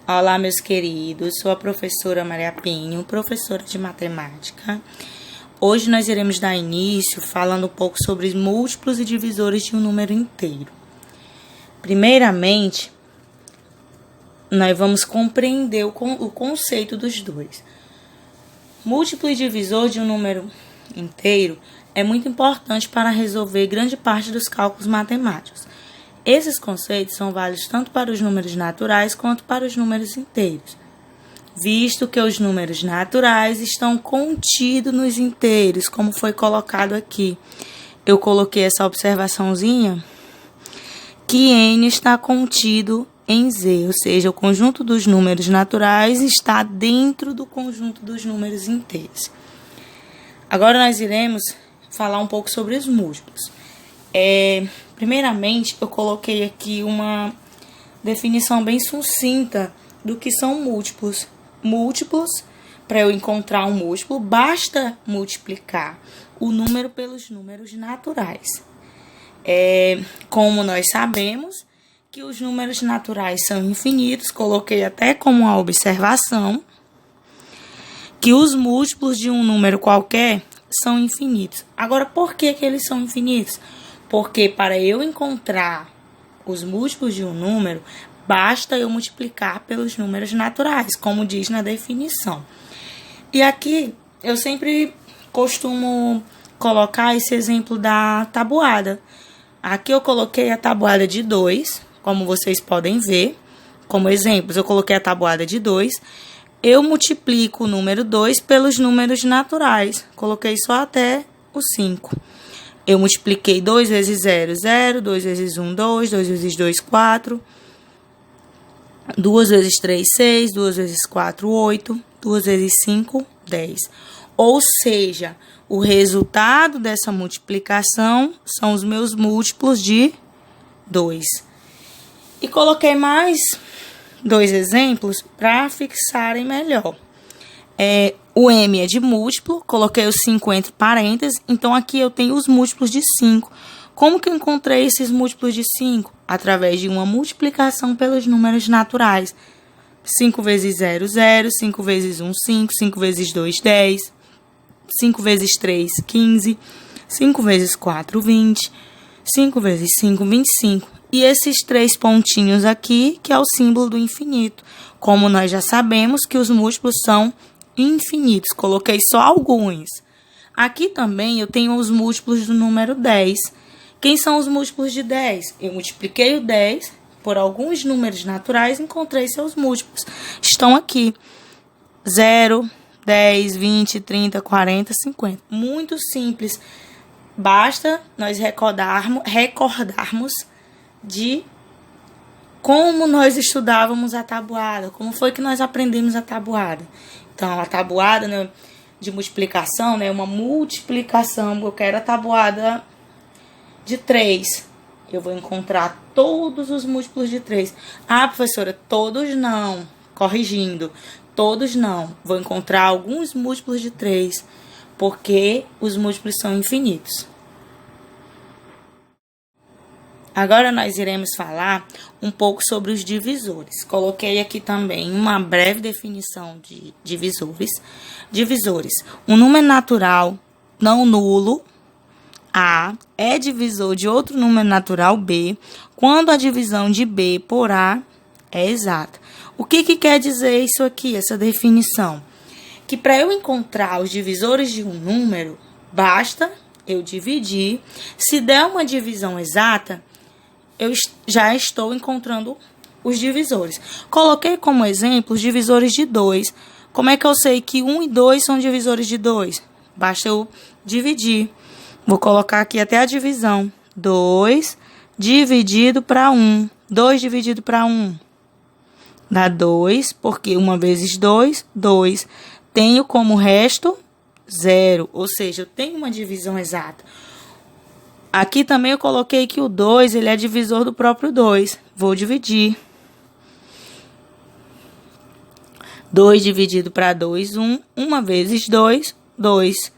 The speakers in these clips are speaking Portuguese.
Olá, meus queridos, sou a professora Maria Pinho, professora de matemática. Hoje nós iremos dar início falando um pouco sobre os múltiplos e divisores de um número inteiro. Primeiramente, nós vamos compreender o conceito dos dois. Múltiplo e divisor de um número inteiro é muito importante para resolver grande parte dos cálculos matemáticos. Esses conceitos são válidos tanto para os números naturais quanto para os números inteiros, visto que os números naturais estão contidos nos inteiros, como foi colocado aqui. Eu coloquei essa observaçãozinha, que n está contido em z, ou seja, o conjunto dos números naturais está dentro do conjunto dos números inteiros. Agora nós iremos falar um pouco sobre os múltiplos. Primeiramente, eu coloquei aqui uma definição bem sucinta do que são múltiplos. Múltiplos, para eu encontrar um múltiplo, basta multiplicar o número pelos números naturais. Como nós sabemos que os números naturais são infinitos, coloquei até como uma observação que os múltiplos de um número qualquer são infinitos. Agora, por que eles são infinitos? Porque para eu encontrar os múltiplos de um número, basta eu multiplicar pelos números naturais, como diz na definição. E aqui eu sempre costumo colocar esse exemplo da tabuada. Aqui eu coloquei a tabuada de 2, como vocês podem ver. Como exemplos, eu coloquei a tabuada de 2. Eu multiplico o número 2 pelos números naturais. Coloquei só até o 5. Eu multipliquei 2 vezes 0, 0, 2 vezes 1, 2, 2 vezes 2, 4, 2 vezes 3, 6, 2 vezes 4, 8, 2 vezes 5, 10. Ou seja, o resultado dessa multiplicação são os meus múltiplos de 2. E coloquei mais 2 exemplos para fixarem melhor. O m é de múltiplo, coloquei o 5 entre parênteses, então aqui eu tenho os múltiplos de 5. Como que eu encontrei esses múltiplos de 5? Através de uma multiplicação pelos números naturais. 5 vezes 0, 0, 5 vezes 1, 5, 5 vezes 2, 10, 5 vezes 3, 15, 5 vezes 4, 20, 5 vezes 5, 25. E esses 3 pontinhos aqui, que é o símbolo do infinito. Como nós já sabemos que os múltiplos são infinitos, coloquei só alguns. Aqui também eu tenho os múltiplos do número 10. Quem são os múltiplos de 10? Eu multipliquei o 10 por alguns números naturais e encontrei seus múltiplos. Estão aqui: 0, 10, 20, 30, 40, 50. Muito simples. Basta nós recordarmos de como nós estudávamos a tabuada, como foi que nós aprendemos a tabuada. Então, a tabuada, né, de multiplicação, né, uma multiplicação, eu quero a tabuada de 3. Eu vou encontrar todos os múltiplos de 3. Ah, professora, todos não. Corrigindo, todos não. Vou encontrar alguns múltiplos de 3, porque os múltiplos são infinitos. Agora nós iremos falar um pouco sobre os divisores. Coloquei aqui também uma breve definição de divisores. Divisores: um número natural não nulo, A, é divisor de outro número natural, B, quando a divisão de B por A é exata. O que quer dizer isso aqui, essa definição? Que para eu encontrar os divisores de um número, basta eu dividir. Se der uma divisão exata, eu já estou encontrando os divisores. Coloquei como exemplo os divisores de 2. Como é que eu sei que 1 e 2 são divisores de 2? Basta eu dividir. Vou colocar aqui até a divisão. 2 dividido para 1. 2 dividido para 1. Dá 2, porque 1 vezes 2, 2. Tenho como resto 0, ou seja, eu tenho uma divisão exata. Aqui também eu coloquei que o 2, ele é divisor do próprio 2. Vou dividir. 2 dividido para 2, 1. 1 vezes 2, 2.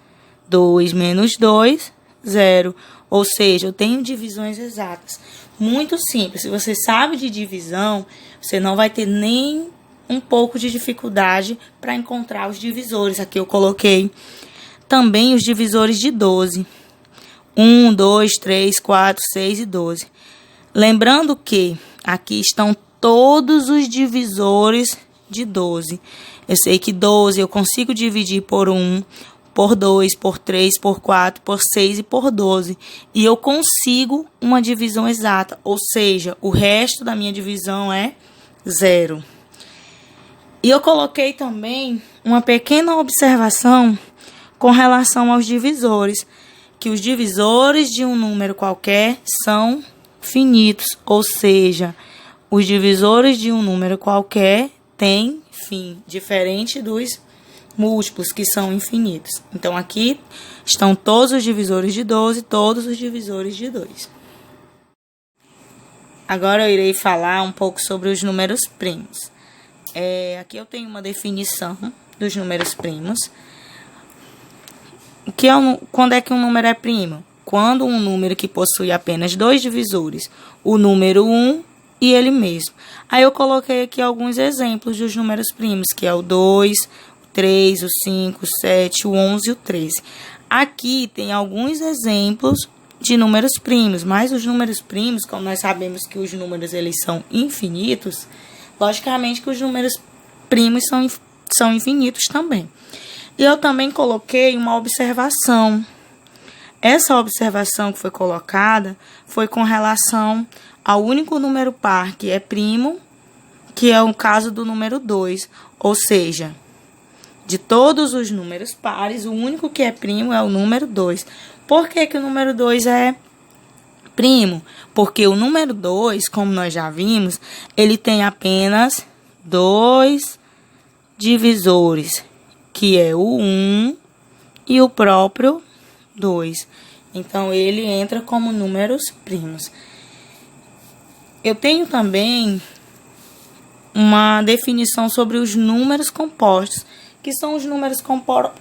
2 menos 2, 0. Ou seja, eu tenho divisões exatas. Muito simples. Se você sabe de divisão, você não vai ter nem um pouco de dificuldade para encontrar os divisores. Aqui eu coloquei também os divisores de 12. 1, 2, 3, 4, 6 e 12. Lembrando que aqui estão todos os divisores de 12. Eu sei que 12 eu consigo dividir por 1, por 2, por 3, por 4, por 6 e por 12. E eu consigo uma divisão exata, ou seja, o resto da minha divisão é 0. E eu coloquei também uma pequena observação com relação aos divisores, que os divisores de um número qualquer são finitos, ou seja, os divisores de um número qualquer têm fim, diferente dos múltiplos, que são infinitos. Então, aqui estão todos os divisores de 12, todos os divisores de 2. Agora eu irei falar um pouco sobre os números primos. Aqui eu tenho uma definição dos números primos. Quando é que um número é primo? Quando um número que possui apenas 2 divisores, o número 1 e ele mesmo. Aí eu coloquei aqui alguns exemplos dos números primos, que é o 2, o 3, o 5, o 7, o 11 e o 13. Aqui tem alguns exemplos de números primos, mas os números primos, como nós sabemos que os números eles são infinitos, logicamente que os números primos são infinitos também. E eu também coloquei uma observação. Essa observação que foi colocada foi com relação ao único número par que é primo, que é o caso do número 2. Ou seja, de todos os números pares, o único que é primo é o número 2. Por que que o número 2 é primo? Porque o número 2, como nós já vimos, ele tem apenas 2 divisores, que é o 1 e o próprio 2. Então, ele entra como números primos. Eu tenho também uma definição sobre os números compostos. Que são os números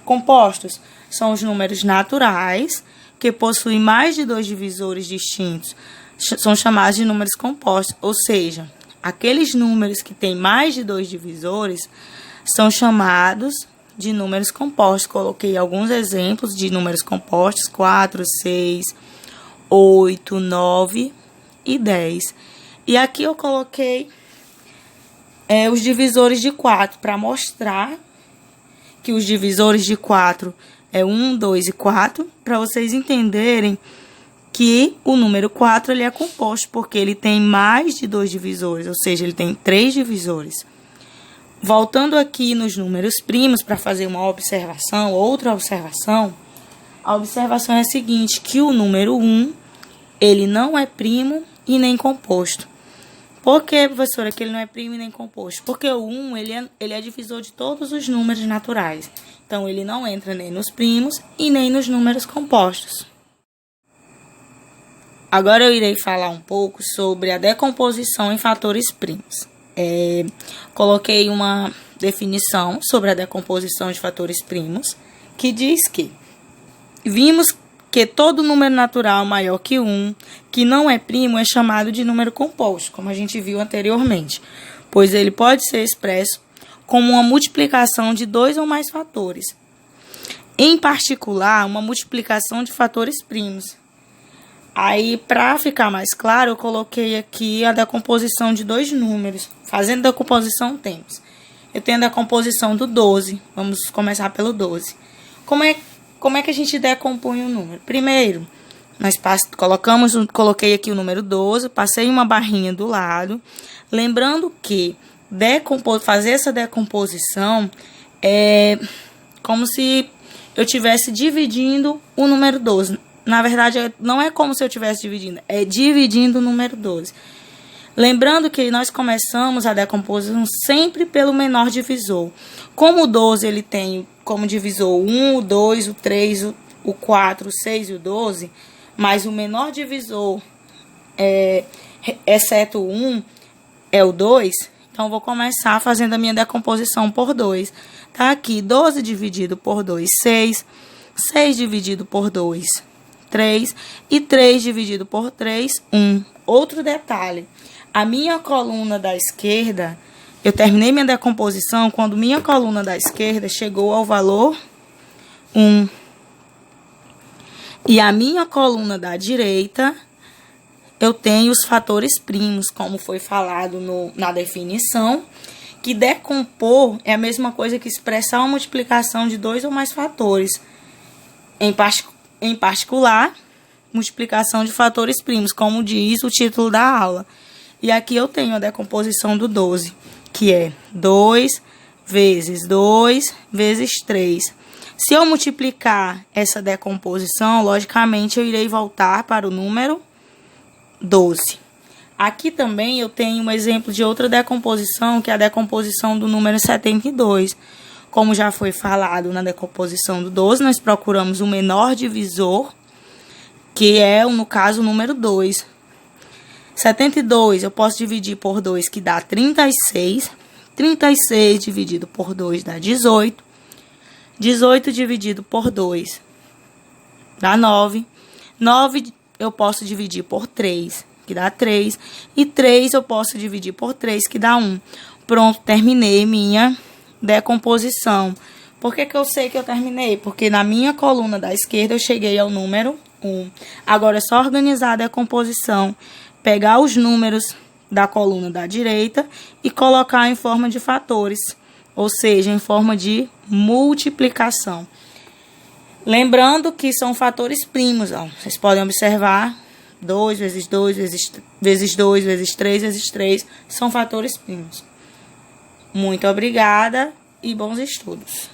compostos? São os números naturais, que possuem mais de 2 divisores distintos. São chamados de números compostos. Ou seja, aqueles números que têm mais de 2 divisores são chamados de números compostos. Coloquei alguns exemplos de números compostos: 4, 6, 8, 9 e 10. E aqui eu coloquei os divisores de 4 para mostrar que os divisores de 4 é 1, 2 e 4, para vocês entenderem que o número 4 ele é composto, porque ele tem mais de 2 divisores, ou seja, ele tem 3 divisores. Voltando aqui nos números primos para fazer uma observação, outra observação, a observação é a seguinte, que o número 1, ele não é primo e nem composto. Por que, professora, que ele não é primo e nem composto? Porque o 1, ele é divisor de todos os números naturais. Então, ele não entra nem nos primos e nem nos números compostos. Agora eu irei falar um pouco sobre a decomposição em fatores primos. Coloquei uma definição sobre a decomposição de fatores primos, que diz que vimos que todo número natural maior que 1, que não é primo, é chamado de número composto, como a gente viu anteriormente, pois ele pode ser expresso como uma multiplicação de 2 ou mais fatores. Em particular, uma multiplicação de fatores primos. Aí, para ficar mais claro, eu coloquei aqui a decomposição de 2 números. Fazendo decomposição, eu tenho a decomposição do 12. Vamos começar pelo 12. Como é que a gente decompõe o número? Primeiro, coloquei aqui o número 12, passei uma barrinha do lado. Lembrando que fazer essa decomposição é como se eu estivesse dividindo o número 12. Na verdade, não é como se eu estivesse dividindo, é dividindo o número 12. Lembrando que nós começamos a decomposição sempre pelo menor divisor. Como o 12 ele tem como divisor o 1, o 2, o 3, o 4, o 6 e o 12, mas o menor divisor, exceto o 1, é o 2, então eu vou começar fazendo a minha decomposição por 2. Tá aqui, 12 dividido por 2, 6. 6 dividido por 2, 3. E 3 dividido por 3, 1. Outro detalhe, a minha coluna da esquerda Eu terminei minha decomposição quando minha coluna da esquerda chegou ao valor 1. E a minha coluna da direita, eu tenho os fatores primos, como foi falado na definição, que decompor é a mesma coisa que expressar uma multiplicação de 2 ou mais fatores. Em particular, multiplicação de fatores primos, como diz o título da aula. E aqui eu tenho a decomposição do 12, que é 2 vezes 2 vezes 3. Se eu multiplicar essa decomposição, logicamente eu irei voltar para o número 12. Aqui também eu tenho um exemplo de outra decomposição, que é a decomposição do número 72. Como já foi falado na decomposição do 12, nós procuramos o menor divisor, que é, no caso, o número 2. 72 eu posso dividir por 2, que dá 36. 36 dividido por 2 dá 18. 18 dividido por 2 dá 9. 9 eu posso dividir por 3, que dá 3. E 3 eu posso dividir por 3, que dá 1. Pronto, terminei minha decomposição. Por que eu sei que eu terminei? Porque na minha coluna da esquerda eu cheguei ao número 1. Agora é só organizar a decomposição, pegar os números da coluna da direita e colocar em forma de fatores, ou seja, em forma de multiplicação. Lembrando que são fatores primos, ó. Vocês podem observar, 2 vezes 2 vezes 2 vezes 3 vezes 3 são fatores primos. Muito obrigada e bons estudos.